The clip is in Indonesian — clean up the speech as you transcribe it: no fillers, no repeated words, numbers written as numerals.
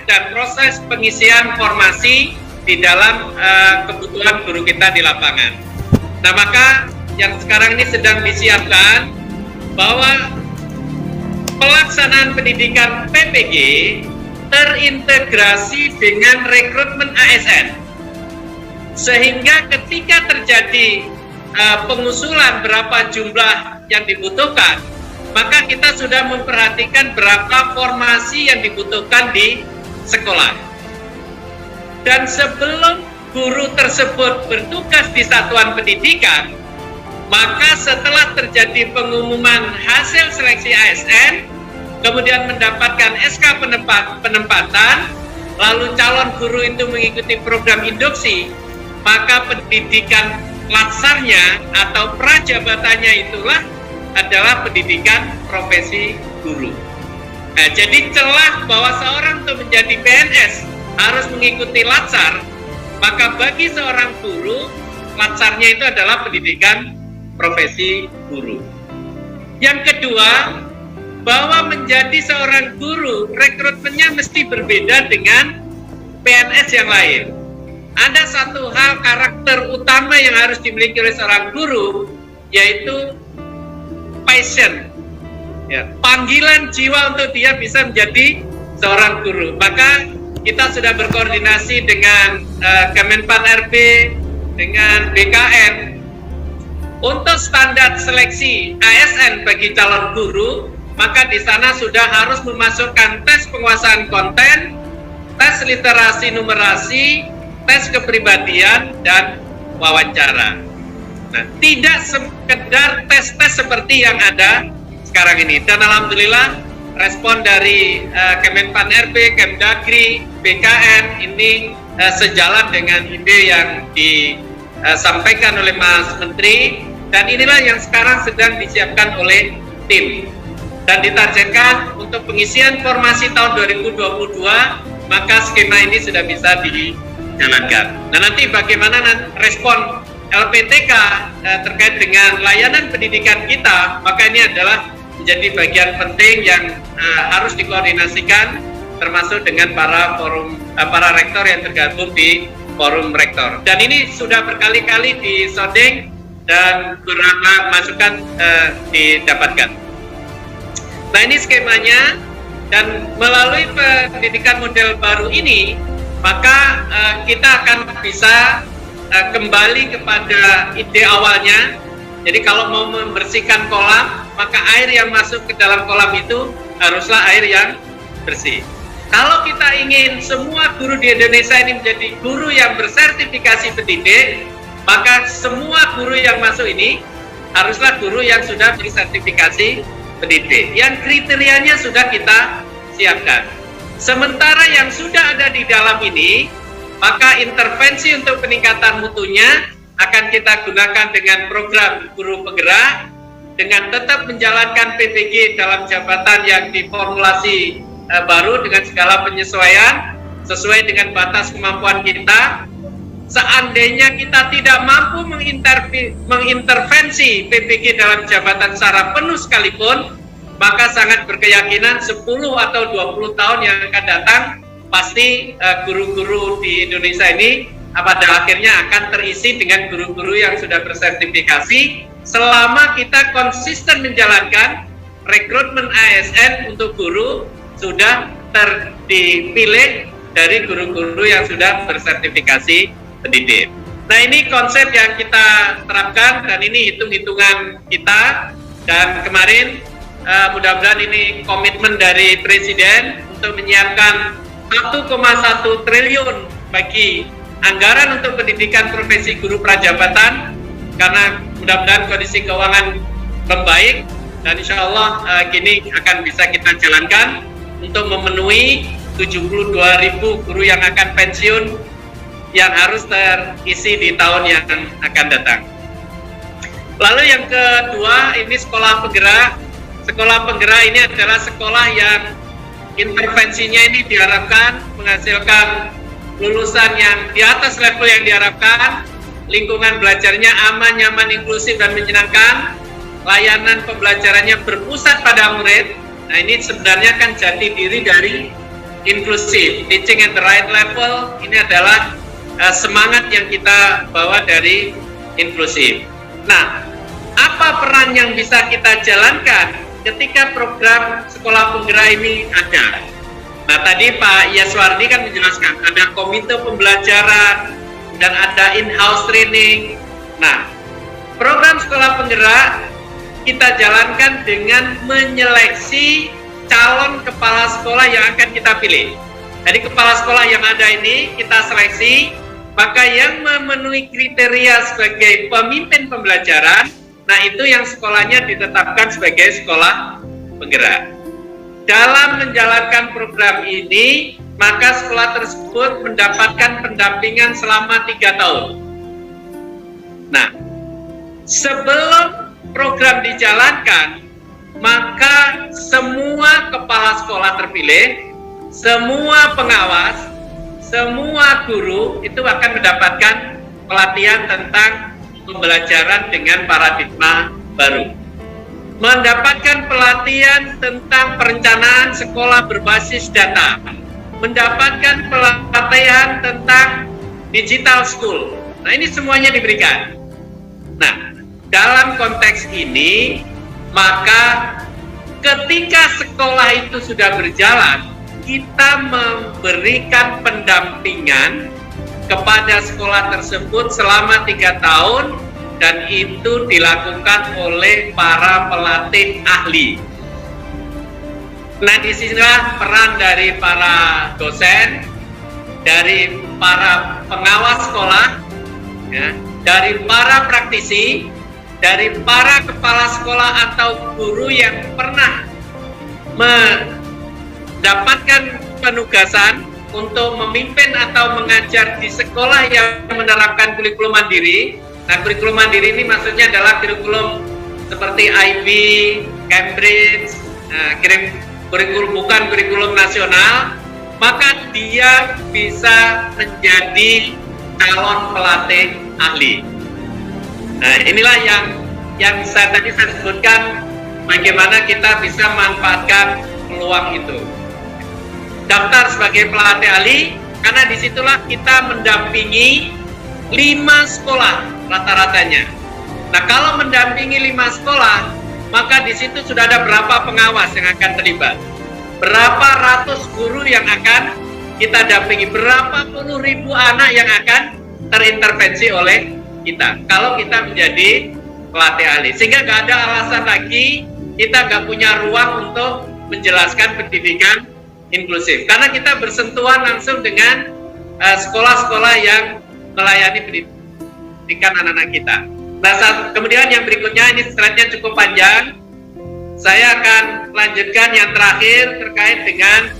dan proses pengisian formasi di dalam kebutuhan guru kita di lapangan. Nah, maka yang sekarang ini sedang disiapkan bahwa pelaksanaan pendidikan PPG terintegrasi dengan rekrutmen ASN, sehingga ketika terjadi pengusulan berapa jumlah yang dibutuhkan, maka kita sudah memperhatikan berapa formasi yang dibutuhkan di sekolah. Dan sebelum guru tersebut bertugas di satuan pendidikan, maka setelah terjadi pengumuman hasil seleksi ASN, kemudian mendapatkan SK penempatan, lalu calon guru itu mengikuti program induksi, maka pendidikan latsarnya atau prajabatannya itulah adalah pendidikan profesi guru. Nah, jadi celah bahwa seorang untuk menjadi PNS harus mengikuti latsar, maka bagi seorang guru, latsarnya itu adalah pendidikan profesi guru. Yang kedua, bahwa menjadi seorang guru, rekrutmennya mesti berbeda dengan PNS yang lain. Ada satu hal karakter utama yang harus dimiliki oleh seorang guru, yaitu passion, ya, panggilan jiwa untuk dia bisa menjadi seorang guru. Maka kita sudah berkoordinasi dengan Kemenpan RB, dengan BKN, untuk standar seleksi ASN bagi calon guru, maka di sana sudah harus memasukkan tes penguasaan konten, tes literasi numerasi, tes kepribadian, dan wawancara. Nah, tidak sekedar tes-tes seperti yang ada sekarang ini. Dan alhamdulillah respon dari Kemenpan RB, Kemdagri, BKN ini sejalan dengan ide yang disampaikan oleh Mas Menteri. Dan inilah yang sekarang sedang disiapkan oleh tim. Dan ditargetkan untuk pengisian formasi tahun 2022, maka skema ini sudah bisa dijalankan. Nah, nanti bagaimana respon LPTK terkait dengan layanan pendidikan kita, maka ini adalah menjadi bagian penting yang harus dikoordinasikan, termasuk dengan para rektor yang tergabung di forum rektor. Dan ini sudah berkali-kali disodeng dan beberapa masukan didapatkan. Nah, ini skemanya, dan melalui pendidikan model baru ini, maka kita akan bisa kembali kepada ide awalnya. Jadi kalau mau membersihkan kolam, maka air yang masuk ke dalam kolam itu haruslah air yang bersih. Kalau kita ingin semua guru di Indonesia ini menjadi guru yang bersertifikasi pendidik, maka semua guru yang masuk ini haruslah guru yang sudah bersertifikasi pendidik, yang kriterianya sudah kita siapkan. Sementara yang sudah ada di dalam ini, maka intervensi untuk peningkatan mutunya akan kita gunakan dengan program guru penggerak, dengan tetap menjalankan PPG dalam jabatan yang diformulasi baru dengan segala penyesuaian sesuai dengan batas kemampuan kita. Seandainya kita tidak mampu mengintervensi PPG dalam jabatan secara penuh sekalipun, maka sangat berkeyakinan 10 atau 20 tahun yang akan datang, pasti guru-guru di Indonesia ini pada akhirnya akan terisi dengan guru-guru yang sudah bersertifikasi, selama kita konsisten menjalankan rekrutmen ASN untuk guru sudah dipilih dari guru-guru yang sudah bersertifikasi pendidik. Nah, ini konsep yang kita terapkan, dan ini hitung-hitungan kita, dan kemarin mudah-mudahan ini komitmen dari Presiden untuk menyiapkan 1,1 triliun bagi anggaran untuk pendidikan profesi guru prajabatan, karena mudah-mudahan kondisi keuangan membaik, dan insya Allah gini akan bisa kita jalankan untuk memenuhi 72.000 guru yang akan pensiun yang harus terisi di tahun yang akan datang. Lalu yang kedua, ini sekolah penggerak. Sekolah penggerak ini adalah sekolah yang intervensinya ini diharapkan menghasilkan lulusan yang di atas level yang diharapkan, lingkungan belajarnya aman, nyaman, inklusif, dan menyenangkan, layanan pembelajarannya berpusat pada murid. Nah, ini sebenarnya kan jati diri dari inklusif, teaching at the right level. Ini adalah semangat yang kita bawa dari inklusif. Nah, apa peran yang bisa kita jalankan ketika program sekolah penggerak ini ada? Nah, tadi Pak Yaswardi kan menjelaskan ada komite pembelajaran dan ada in-house training. Nah, program sekolah penggerak kita jalankan dengan menyeleksi calon kepala sekolah yang akan kita pilih. Jadi kepala sekolah yang ada ini kita seleksi, maka yang memenuhi kriteria sebagai pemimpin pembelajaran, nah itu yang sekolahnya ditetapkan sebagai sekolah penggerak. Dalam menjalankan program ini, maka sekolah tersebut mendapatkan pendampingan selama 3 tahun. Nah, sebelum program dijalankan, maka semua kepala sekolah terpilih, semua pengawas, semua guru itu akan mendapatkan pelatihan tentang pembelajaran dengan paradigma baru. Mendapatkan pelatihan tentang perencanaan sekolah berbasis data, mendapatkan pelatihan tentang digital school. Nah, ini semuanya diberikan. Nah, dalam konteks ini, maka ketika sekolah itu sudah berjalan, kita memberikan pendampingan kepada sekolah tersebut selama 3 tahun, dan itu dilakukan oleh para pelatih ahli. Nah, disinilah peran dari para dosen, dari para pengawas sekolah, ya, dari para praktisi, dari para kepala sekolah atau guru yang pernah mendapatkan penugasan untuk memimpin atau mengajar di sekolah yang menerapkan kurikulum mandiri. Nah, kurikulum mandiri ini maksudnya adalah kurikulum seperti IB, Cambridge, kurikulum bukan kurikulum nasional, maka dia bisa menjadi calon pelatih ahli. Nah, inilah yang saya tadi saya sebutkan, bagaimana kita bisa manfaatkan peluang itu. Daftar sebagai pelatih ahli, karena disitulah kita mendampingi 5 sekolah rata-ratanya. Nah, kalau mendampingi 5 sekolah, maka di situ sudah ada berapa pengawas yang akan terlibat, berapa ratus guru yang akan kita dampingi, berapa puluh ribu anak yang akan terintervensi oleh kita kalau kita menjadi pelatih ahli. Sehingga nggak ada alasan lagi kita nggak punya ruang untuk menjelaskan pendidikan inklusif, karena kita bersentuhan langsung dengan sekolah-sekolah yang melayani pendidikan anak-anak kita. Nah, kemudian yang berikutnya, ini slide-nya cukup panjang, saya akan lanjutkan yang terakhir terkait dengan